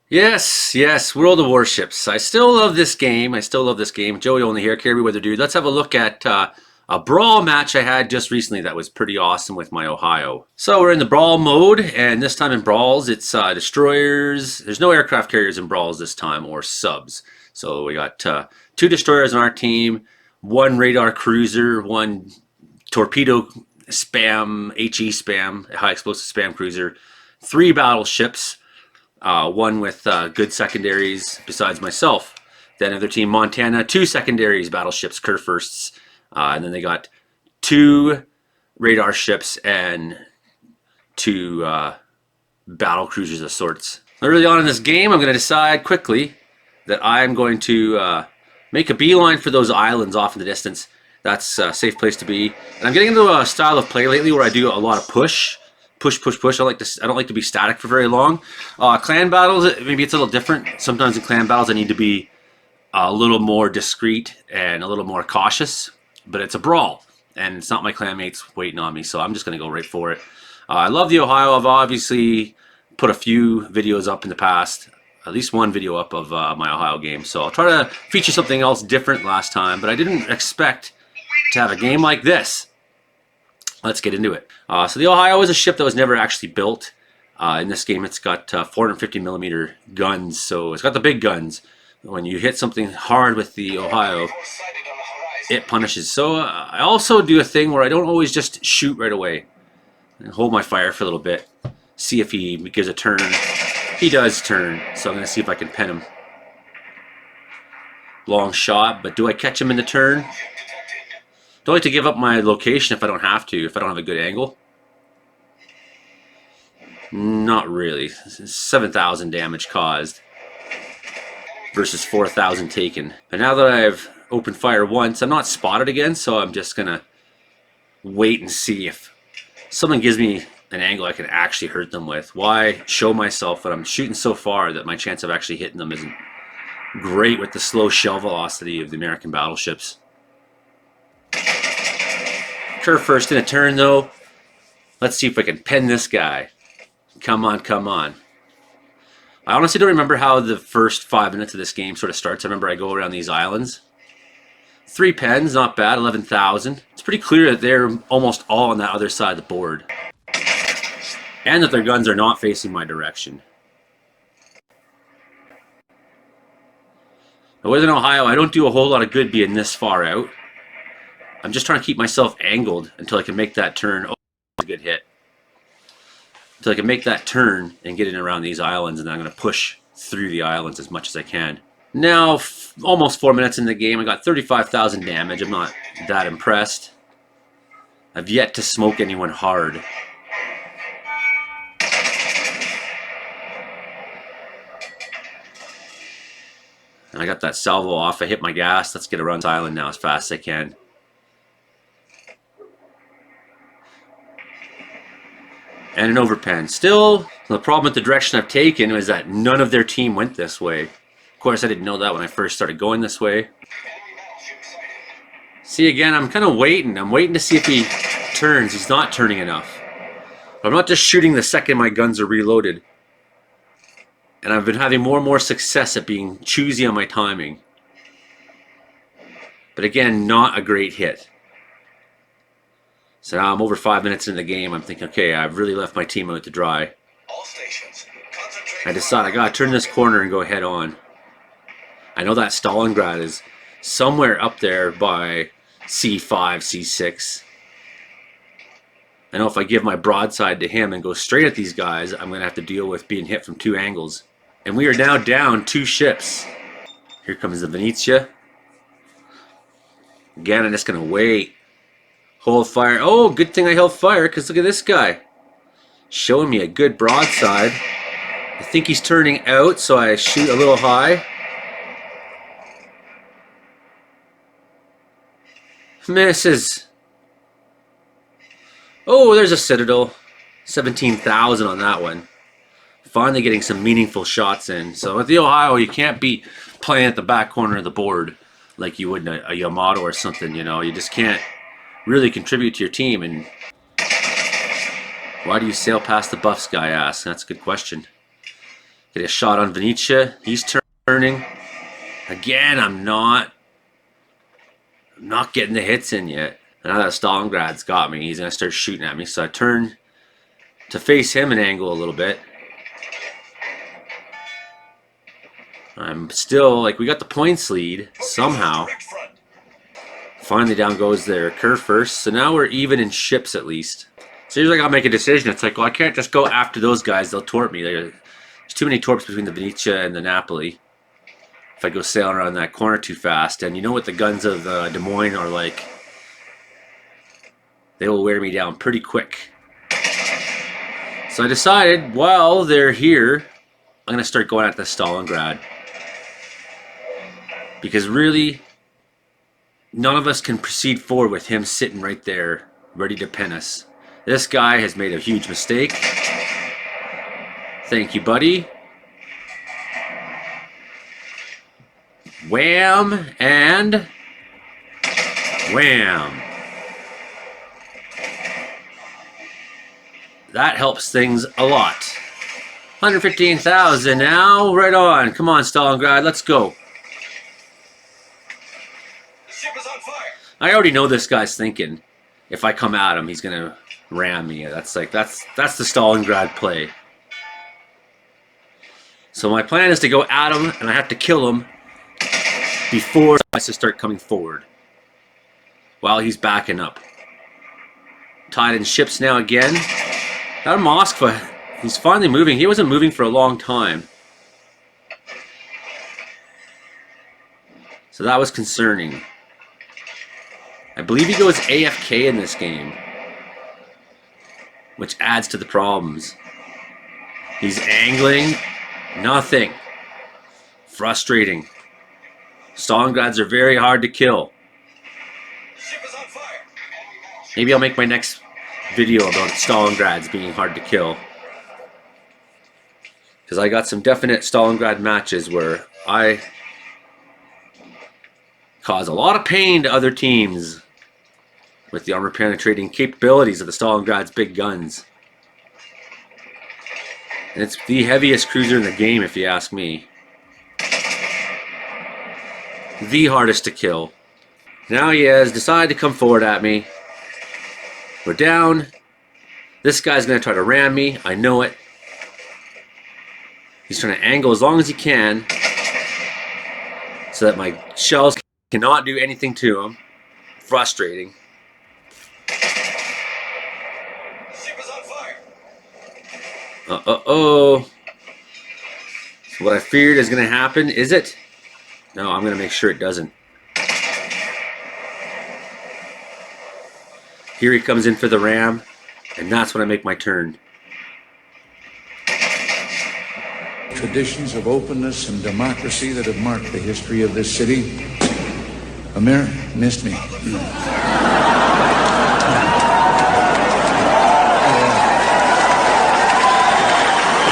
Yes, yes, World of Warships. I still love this game. I still love this game. Joey only here, Carry Weather Dude. Let's have a look at a Brawl match I had just recently that was pretty awesome with my Ohio. So we're in the Brawl mode, and this time in Brawls, it's destroyers. There's no aircraft carriers in Brawls this time, or subs. So we got two destroyers on our team, one radar cruiser, one torpedo spam, HE spam, high explosive spam cruiser, three battleships, one with good secondaries besides myself. Then other team Montana, two secondaries, battleships, Kerr firsts, and then they got two radar ships and two battle cruisers of sorts. Early on in this game, I'm going to decide quickly that I'm going to make a beeline for those islands off in the distance. That's a safe place to be. And I'm getting into a style of play lately where I do a lot of push. Push. I don't like to be static for very long. Clan battles, maybe it's a little different. Sometimes in clan battles I need to be a little more discreet and a little more cautious. But it's a brawl, and it's not my clanmates waiting on me, so I'm just going to go right for it. I love the Ohio. I've obviously put a few videos up in the past. At least one video up of my Ohio game. So I'll try to feature something else different last time, but I didn't expect to have a game like this. Let's get into it. So the Ohio is a ship that was never actually built. In this game, it's got 450 millimeter guns, so it's got the big guns. When you hit something hard with the Ohio, it punishes. So I also do a thing where I don't always just shoot right away. And hold my fire for a little bit. See if he gives a turn. He does turn, so I'm going to see if I can pen him. Long shot, but do I catch him in the turn? Don't like to give up my location if I don't have to, if I don't have a good angle. Not really. 7,000 damage caused versus 4,000 taken. But now that I've opened fire once, I'm not spotted again, so I'm just going to wait and see if someone gives me an angle I can actually hurt them with. Why show myself that I'm shooting so far that my chance of actually hitting them isn't great with the slow shell velocity of the American battleships. Kerr first in a turn though. Let's see if I can pen this guy. Come on, come on. I honestly don't remember how the first 5 minutes of this game sort of starts. I remember I go around these islands. 3 pens, not bad, 11,000. It's pretty clear that they're almost all on that other side of the board. And that their guns are not facing my direction. Now with an Ohio, I don't do a whole lot of good being this far out. I'm just trying to keep myself angled until I can make that turn. Oh, that's a good hit. Until I can make that turn and get in around these islands, and then I'm going to push through the islands as much as I can. Now, almost 4 minutes in the game, I got 35,000 damage. I'm not that impressed. I've yet to smoke anyone hard. And I got that salvo off. I hit my gas. Let's get around this island now as fast as I can. And an overpen. Still, the problem with the direction I've taken was that none of their team went this way. Of course, I didn't know that when I first started going this way. See, again, I'm kind of waiting. I'm waiting to see if he turns. He's not turning enough. I'm not just shooting the second my guns are reloaded. And I've been having more and more success at being choosy on my timing. But again, not a great hit. So now I'm over 5 minutes into the game. I'm thinking, okay, I've really left my team out to dry. I decide I gotta turn this corner and go head on. I know that Stalingrad is somewhere up there by C5, C6. I know if I give my broadside to him and go straight at these guys, I'm going to have to deal with being hit from 2 angles. And we are now down 2 ships. Here comes the Venezia. Again, I'm just going to wait. Hold fire. Oh, good thing I held fire, because look at this guy. Showing me a good broadside. I think he's turning out, so I shoot a little high. Misses. Oh, there's a Citadel. 17,000 on that one. Finally getting some meaningful shots in. So with the Ohio, you can't be playing at the back corner of the board like you would in a Yamato or something, you know. You just can't really contribute to your team. And why do you sail past the buffs, guy asks? That's a good question. Hit a shot on Venetia. He's turning. Again, I'm not getting the hits in yet. Now that Stalingrad's got me, he's going to start shooting at me. So I turn to face him and angle a little bit. I'm still, like, we got the points lead somehow. Finally down goes their curve first. So now we're even in ships at least. So here's I gotta make a decision. It's like, well, I can't just go after those guys. They'll torp me. There's too many torps between the Venetia and the Napoli. If I go sailing around that corner too fast. And you know what the guns of Des Moines are like. They will wear me down pretty quick. So I decided, while they're here, I'm going to start going at the Stalingrad. Because really, none of us can proceed forward with him sitting right there, ready to pin us. This guy has made a huge mistake. Thank you, buddy. Wham and wham. That helps things a lot. 115,000 now. Right on. Come on, Stalingrad. Let's go. The ship is on fire. I already know this guy's thinking. If I come at him, he's gonna ram me. That's the Stalingrad play. So my plan is to go at him, and I have to kill him before he has to start coming forward. While he's backing up. Tied in ships now again. Out of Moskva, he's finally moving. He wasn't moving for a long time. So that was concerning. I believe he goes AFK in this game, which adds to the problems. He's angling. Nothing. Frustrating. Stalingrads are very hard to kill. Ship is on fire. Maybe I'll make my next video about Stalingrads being hard to kill. Because I got some definite Stalingrad matches where I cause a lot of pain to other teams with the armor penetrating capabilities of the Stalingrad's big guns. And it's the heaviest cruiser in the game, if you ask me. The hardest to kill. Now he has decided to come forward at me. We're down. This guy's going to try to ram me. I know it. He's trying to angle as long as he can so that my shells cannot do anything to him. Frustrating. Ship is on fire. Uh-oh. So what I feared is going to happen, is it? No, I'm going to make sure it doesn't. Here he comes in for the ram, and that's when I make my turn. Traditions of openness and democracy that have marked the history of this city. Amir missed me.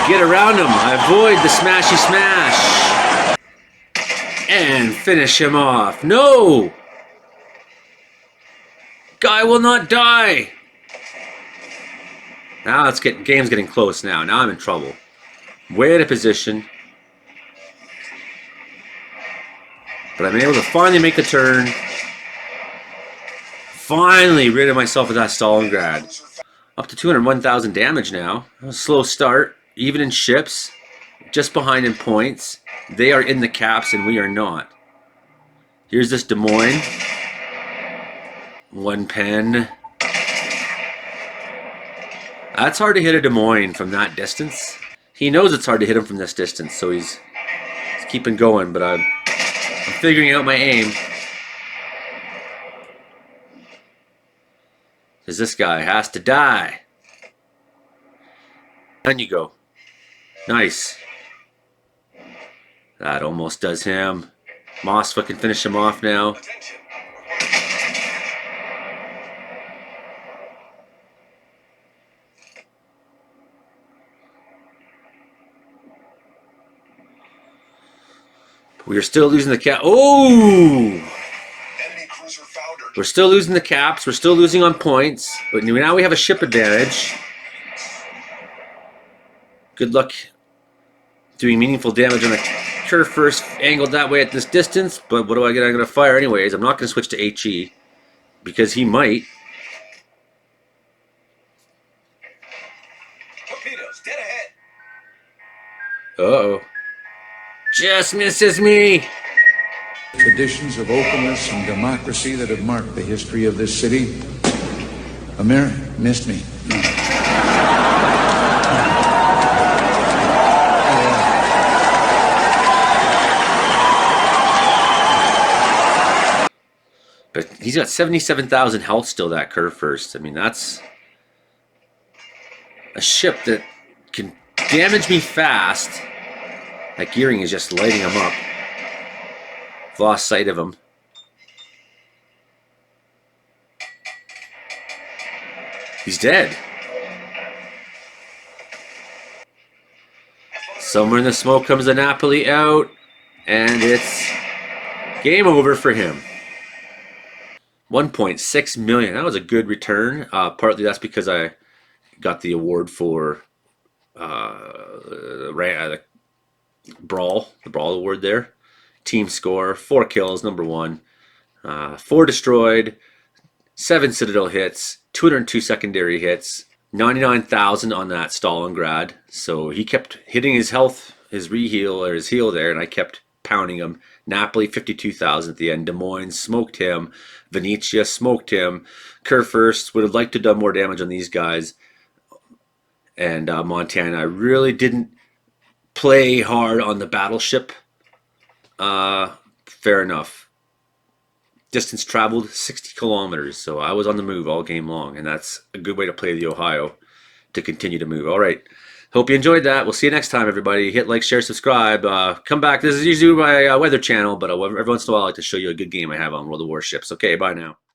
Get around him. I avoid the smashy smash. And finish him off. No! Guy will not die. Now it's game's getting close now. Now I'm in trouble. Way out of position. But I'm able to finally make the turn. Finally rid of myself of that Stalingrad. Up to 201,000 damage now. A slow start. Even in ships. Just behind in points. They are in the caps and we are not. Here's this Des Moines. One pen. That's hard to hit a Des Moines from that distance. He knows it's hard to hit him from this distance, so he's keeping going, but I'm figuring out my aim. Because this guy has to die. And you go. Nice. That almost does him. Moskva can finish him off now. Attention. We are still losing the cap. Oh! Enemy cruiser foundered. We're still losing the caps. We're still losing on points. But now we have a ship advantage. Good luck doing meaningful damage on a curve first, angled that way at this distance. But what do I get? I'm going to fire anyways. I'm not going to switch to HE because he might. Torpedoes, dead ahead. Uh-oh. Just misses me. Traditions of openness and democracy that have marked the history of this city. Amir missed me. But he's got 77,000 health still, that curve first. I mean, that's a ship that can damage me fast. That gearing is just lighting him up. I've lost sight of him. He's dead. Somewhere in the smoke comes the Napoli out, and it's game over for him. 1.6 million. That was a good return. Partly that's because I got the award for the Brawl, the Brawl award there. Team score, 4 kills, number 1. 4 destroyed, 7 Citadel hits, 202 secondary hits, 99,000 on that Stalingrad. So he kept hitting his health, his reheal, or his heal there, and I kept pounding him. Napoli, 52,000 at the end. Des Moines smoked him. Venetia smoked him. Kurfürst would have liked to have done more damage on these guys. And Montana, I really didn't play hard on the battleship. Fair enough. Distance traveled 60 kilometers, so I was on the move all game long, and that's a good way to play the Ohio, to continue to move. All right. Hope you enjoyed that. We'll see you next time, everybody. Hit like, share, subscribe. Come back. This is usually my weather channel, but every once in a while I like to show you a good game I have on World of Warships. Okay, bye now.